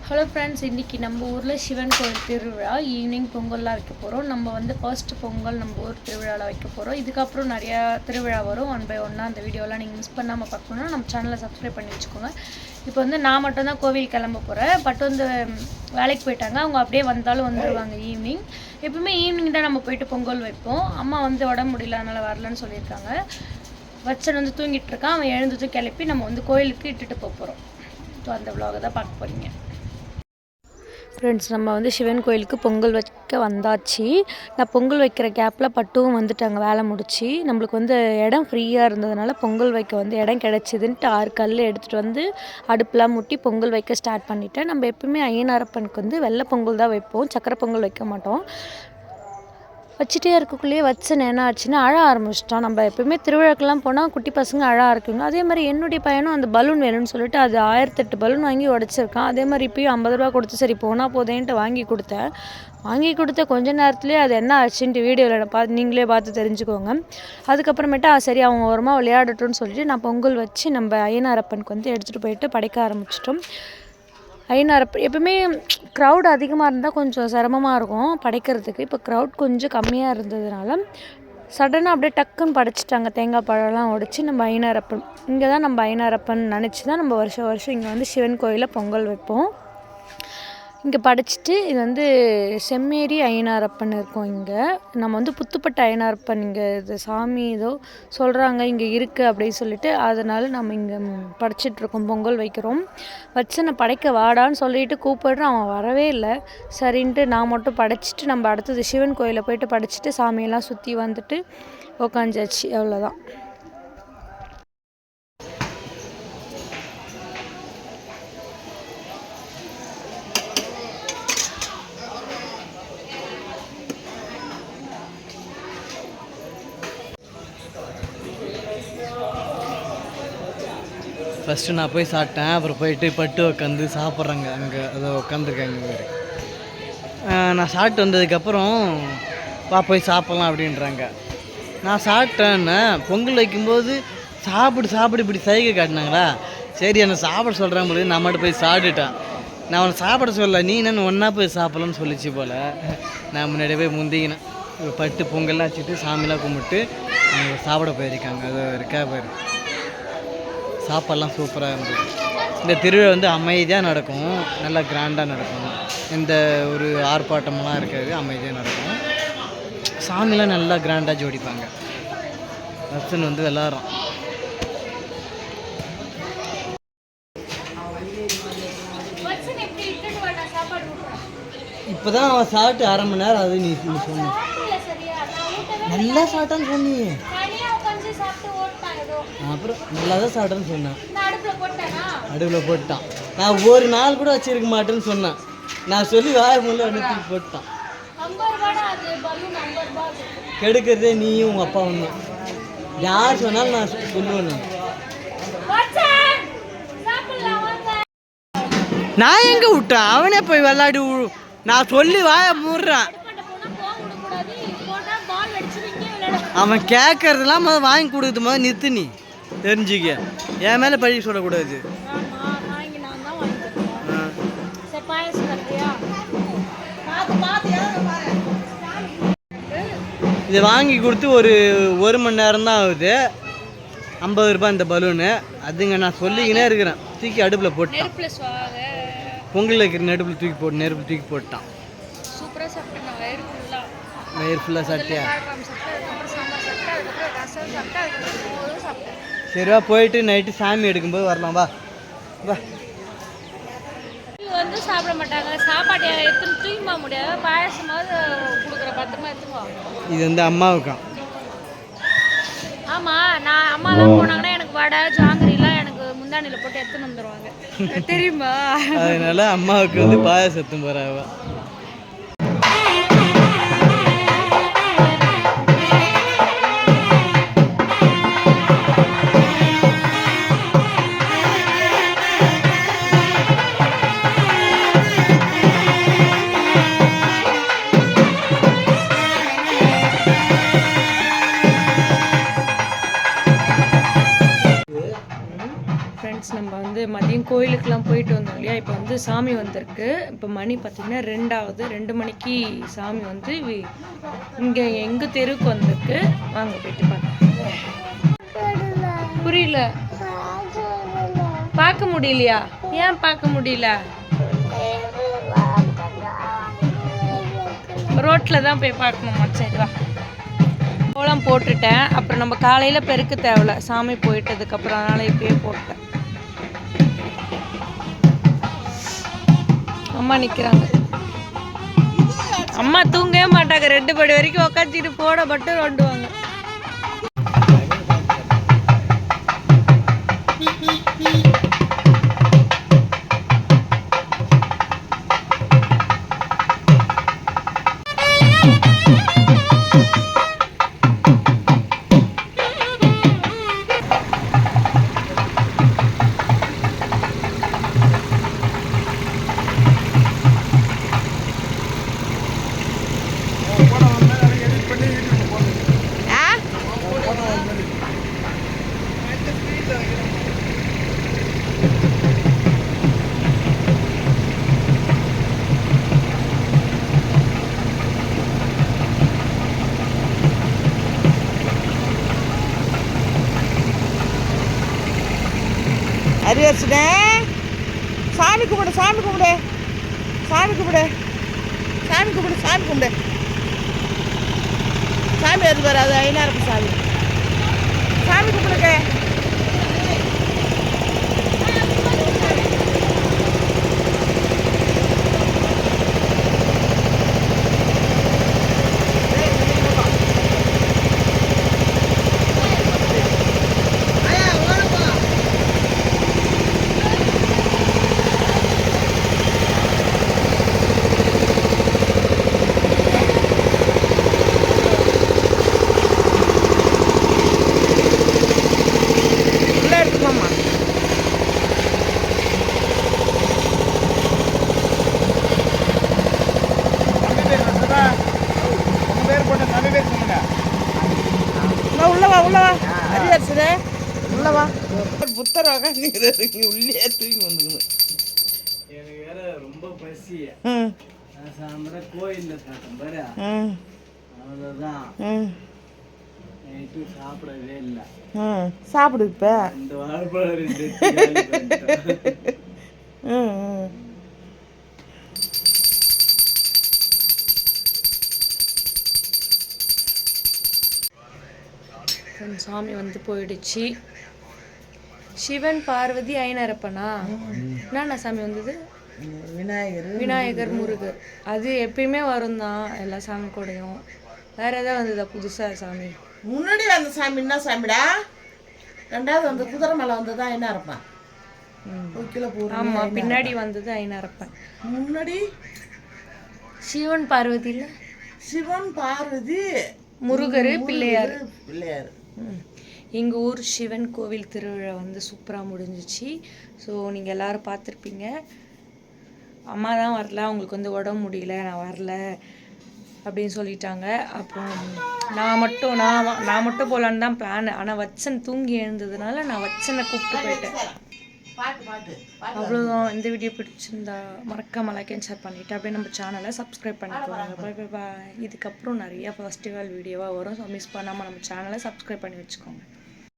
Hello friends, இன்றைக்கி நம்ம ஊரில் சிவன் கோயில் திருவிழா. ஈவினிங் பொங்கல்லாம் வைக்க போகிறோம். நம்ம வந்து ஃபர்ஸ்ட் பொங்கல் நம்ம ஊர் திருவிழாவில் வைக்க போகிறோம். இதுக்கப்புறம் நிறையா திருவிழா வரும். 1 by 1 அந்த வீடியோலாம் நீங்கள் மிஸ் பண்ணாமல் பார்க்கணுன்னா நம்ம சேனலை சப்ஸ்கிரைப் பண்ணி வச்சுக்கோங்க. இப்போ வந்து நான் மட்டும்தான் கோவில் கிளம்ப போகிறேன். பட் வந்து வேலைக்கு போயிட்டாங்க. அவங்க அப்படியே வந்தாலும் வந்துடுவாங்க ஈவினிங். எப்பவுமே ஈவினிங் தான் நம்ம போயிட்டு பொங்கல் வைப்போம். அம்மா வந்து உடம்பு முடியல, அதனால் வரலன்னு சொல்லியிருக்காங்க. வச்சன் வந்து தூங்கிட்டு இருக்கான். அவன் எழுந்ததும் கிளப்பி நம்ம வந்து கோயிலுக்கு இட்டுட்டு போகிறோம். ஸோ அந்த விலாகை தான் பார்க்க போகிறீங்க. ஃப்ரெண்ட்ஸ், நம்ம வந்து சிவன் கோயிலுக்கு பொங்கல் வைக்க வந்தாச்சு. நான் பொங்கல் வைக்கிற கேப்பில் பட்டுவும் வந்துட்டாங்க வேலை முடிச்சு. நம்மளுக்கு வந்து இடம் ஃப்ரீயாக இருந்ததுனால பொங்கல் வைக்க வந்து இடம் கிடச்சிதுன்ட்டு 6 கல் எடுத்துகிட்டு வந்து அடுப்பெலாம் முட்டி பொங்கல் வைக்க ஸ்டார்ட் பண்ணிட்டேன். நம்ம எப்பவுமே ஐயனாரப்பனுக்கு வந்து வெள்ளை பொங்கல் தான் வைப்போம், சக்கரை பொங்கல் வைக்க மாட்டோம். வச்சுட்டே இருக்கக்குள்ளேயே வச்சேன் என்ன ஆச்சுன்னா அழ ஆரம்பிச்சிட்டான். நம்ம எப்பவுமே திருவிழாக்கெல்லாம் போனால் குட்டி பசங்க அழ ஆரம்பிக்குங்க. அதே மாதிரி என்னுடைய பையனும் அந்த பலூன் வேணும்னு சொல்லிட்டு அது 1008 பலூன் வாங்கி உடச்சிருக்கான். அதே மாதிரி இப்போயும் 50 ரூபா கொடுத்து சரி போனால் போதேன்ட்டு வாங்கி கொடுத்த கொஞ்ச நேரத்துலேயே அது என்ன ஆச்சுன்ட்டு வீடியோவில் நீங்களே பார்த்து தெரிஞ்சுக்கோங்க. அதுக்கப்புறமேட்டா சரி அவங்க ஓரமாக விளையாடட்டும்னு சொல்லிட்டு நான் பொங்கல் வச்சு நம்ம ஐயனாரப்பனுக்கு வந்து எடுத்துகிட்டு போயிட்டு படைக்க ஆரம்பிச்சிட்டோம். ஐயனாரப்பன் எப்பவுமே க்ரௌட் அதிகமாக இருந்தால் கொஞ்சம் சிரமமாக இருக்கும் படைக்கிறதுக்கு. இப்போ க்ரௌட் கொஞ்சம் கம்மியாக இருந்ததுனால சடனாக அப்படியே டக்குன்னு படைச்சிட்டாங்க. தேங்காய் பழம்லாம் உடைச்சி நம்ம ஐயனாரப்பன் இங்கே தான் நம்ம ஐயனாரப்பன் நினச்சி தான் நம்ம வருஷம் இங்கே வந்து சிவன் கோயிலில் பொங்கல் வைப்போம். இங்கே படைச்சிட்டு இது வந்து செம்மேரி ஐயனாரப்பன் இருக்கும். இங்கே நம்ம வந்து புத்துப்பட்ட ஐயனாரப்பன் இங்கே இது சாமி ஏதோ சொல்கிறாங்க இங்கே இருக்குது அப்படின்னு சொல்லிட்டு அதனால் நம்ம இங்கே படைச்சிட்ருக்கோம், பொங்கல் வைக்கிறோம். வச்சு நான் படைக்க வாடான்னு சொல்லிட்டு கூப்பிடுறேன், அவன் வரவே இல்லை. சரின்ட்டு நான் மட்டும் படைச்சிட்டு நம்ம அடுத்தது சிவன் கோயிலில் போயிட்டு படைச்சிட்டு சாமியெல்லாம் சுற்றி வந்துட்டு உக்காஞ்சாச்சு. அவ்வளோதான். ஃபஸ்ட்டு நான் போய் சாப்பிட்டேன். அப்புறம் போயிட்டு பட்டு உட்காந்து சாப்பிட்றாங்க அங்கே அதை உட்காந்துருக்காங்க வேறு. நான் சாப்பிட்டு வந்ததுக்கப்புறம் போய் சாப்பிட்லாம் அப்படின்றாங்க. நான் சாப்பிட்டேன்னா பொங்கல் வைக்கும்போது சாப்பிடு இப்படி சைகை காட்டினாங்களா, சரி என்னை சாப்பிட சொல்கிறேன் போது நான் மட்டும் போய் சாப்பிட்டுட்டேன். நான் அவனை சாப்பிட சொல்ல, நீ என்னென்னு ஒன்றா போய் சாப்பிட்லான்னு சொல்லிச்சு போல். நான் முன்னாடியே போய் முந்திக்கினேன். பட்டு பொங்கல்லாம் வச்சுட்டு சாமிலாம் கும்பிட்டு அவங்க சாப்பிட போயிருக்காங்க. அது இருக்கா போயிரு. சாப்பாடெல்லாம் சூப்பராக இருந்தது. இந்த திருவிழா வந்து அமைதியாக நடக்கும், நல்லா கிராண்டாக நடக்கும். எந்த ஒரு ஆர்ப்பாட்டமெல்லாம் இருக்காது, அமைதியாக நடக்கும். சாமிலாம் நல்லா கிராண்டாக ஜோடிப்பாங்க. ரசன் வந்து விளாட்றான். இப்போ தான் அவன் சாப்பிட்டு 1/2 மணி நேரம் அது நீ சொன்ன நல்லா சாப்பிட்டான்னு சொன்னீங்க. அப்புறம் நல்லா தான் சாப்பிட்டேன்னு சொன்னேன். அடுப்பில் போட்டான். நான் ஒரு நாள் கூட வச்சிருக்க மாட்டேன்னு சொன்னேன். நான் சொல்லி வாய முள்ள அனுப்பி போட்டான். கெடுக்கிறதே நீயும் உங்கள் அப்பா ஒன்று. யார் சொன்னாலும் நான் சொல்லுவேன். நான் எங்கே விட்டேன்? அவனே போய் விளையாடி நான் சொல்லி வாய மூடுறான். அவன் கேட்கறதுலாம் வாங்கி கொடுக்குறது மாதிரி நிறுத்து. நீ தெரிஞ்சுக்க, என் மேலே பழி சொல்லக்கூடாது. இதை வாங்கி கொடுத்து ஒரு மணி நேரம் தான் ஆகுது. 50 ரூபாய் இந்த பலூனு. அதுங்க நான் சொல்லிக்கினே இருக்கிறேன். தூக்கி அடுப்பில் போட்டான். பொங்கல் வைக்கிற நடுப்பில் நெருப்பில் தூக்கி போட்டான். வயிறு ஃபுல்லாக சாப்பிட்டியா? சரிவா, போயிட்டு நைட்டு சாமி எடுக்கும்போது வரலாம். வா வந்து சாப்பிட மாட்டாங்க. சாப்பாடு எடுத்துன்னு தூக்கி போக முடியாது. பாயசமாவது கொடுக்குற பத்திரமா எடுத்துக்குவாங்க. இது வந்து அம்மாவுக்கா? ஆமாம், நான் அம்மாலாம் போனாங்கன்னா எனக்கு வடை ஜாங்கிரிலாம் எனக்கு முந்தானியில் போட்டு எடுத்துன்னு வந்துடுவாங்க, தெரியுமா? அதனால அம்மாவுக்கு வந்து பாயாசம் எடுத்துன்னு போகிறாவா. நம்ம வந்து மதியம் கோயிலுக்கெல்லாம் போயிட்டு வந்தோம் இல்லையா? இப்போ வந்து சாமி வந்திருக்கு. இப்போ மணி பார்த்திங்கன்னா 2 2 மணிக்கு சாமி வந்து இங்கே எங்கள் தெருவுக்கு வந்திருக்கு. வாங்க போயிட்டு பார்க்கலாம். புரியல, பார்க்க முடியலையா? ஏன் பார்க்க முடியல? ரோட்டில் தான் போய் பார்க்கணுமா? சரி வா. கோலம் போட்டுட்டேன். அப்புறம் நம்ம காலையில் பெருக்க தேவையில்ல, சாமி போயிட்டதுக்கப்புறம், அதனால் இப்பயே போட்டேன். அம்மா நிற்கிறாங்க. அம்மா தூங்கவே மாட்டாங்க, 2 மணி வரைக்கும் உக்காச்சிட்டு போட மட்டும் நோண்டுவாங்க. அறிவச்சுனே சாமி கும்பிடு, சாமி கும்பிடு, சாமி கும்பிடு, சாமி கும்பிடு, சாமி கும்பிடு. சாமி அது பாரு, அது ஐநாயிரம் சாமி. சாமி கும்பிடுங்க. உள்ளவா உள்ளவா அறியாச்சுனே உள்ளவா. புத்தர் உக்காந்து உள்ளே தூக்கி வந்துக்கணும். எனக்கு வேற ரொம்ப பசி. சாயந்தரம் கோயிலில் சாப்பிட்டேன் பாரு, அவ்வளோதான். நைட்டு சாப்பிடவே இல்லை. சாப்பிடு இப்ப. இந்த வாழைப்பழம் 2 சாமி வந்து போயிடுச்சு. சிவன், பார்வதி, ஐனரப்பனா? என்னென்ன சாமி வந்தது? விநாயகர், முருகர். அது எப்பயுமே வரும் தான் எல்லா சாமி கூடயும். வேற ஏதாவது வந்ததா புதுசா சாமி? முன்னாடி வந்த சாமி என்ன சாமிடா? 2வது வந்து குதிரை மேலே வந்ததா ஐநாயிரப்பன். ஆமா, பின்னாடி வந்தது ஐநாயிரப்பன். முன்னாடி சிவன், பார்வதி இல்ல? சிவன், பார்வதி, முருகர், பிள்ளையார். பிள்ளையார். எங்கள் ஊர் சிவன் கோவில் திருவிழா வந்து சூப்பராக முடிஞ்சிச்சு. ஸோ நீங்கள் எல்லோரும் பார்த்துருப்பீங்க. அம்மா தான் வரல, அவங்களுக்கு வந்து உடம்பு முடியல, நான் வரல அப்படின்னு சொல்லிட்டாங்க. அப்புறம் நான் மட்டும் போகலான்னு தான் பிளான். ஆனால் வச்சன் தூங்கி எழுந்ததுனால நான் வச்சனை கூப்பிட்டு போயிட்டேன். அவ்வளோதான். இந்த வீடியோ பிடிச்சிருந்தா மறக்காம லைக் அண்ட் ஷேர் பண்ணிவிட்டு அப்படியே நம்ம சேனலை சப்ஸ்கிரைப் பண்ணிக்கோங்க. Bye bye bye. இதுக்கப்புறம் நிறைய ஃபெஸ்டிவல் வீடியோவாக வரும். ஸோ மிஸ் பண்ணாமல் நம்ம சேனலை சப்ஸ்கிரைப் பண்ணி வச்சுக்கோங்க.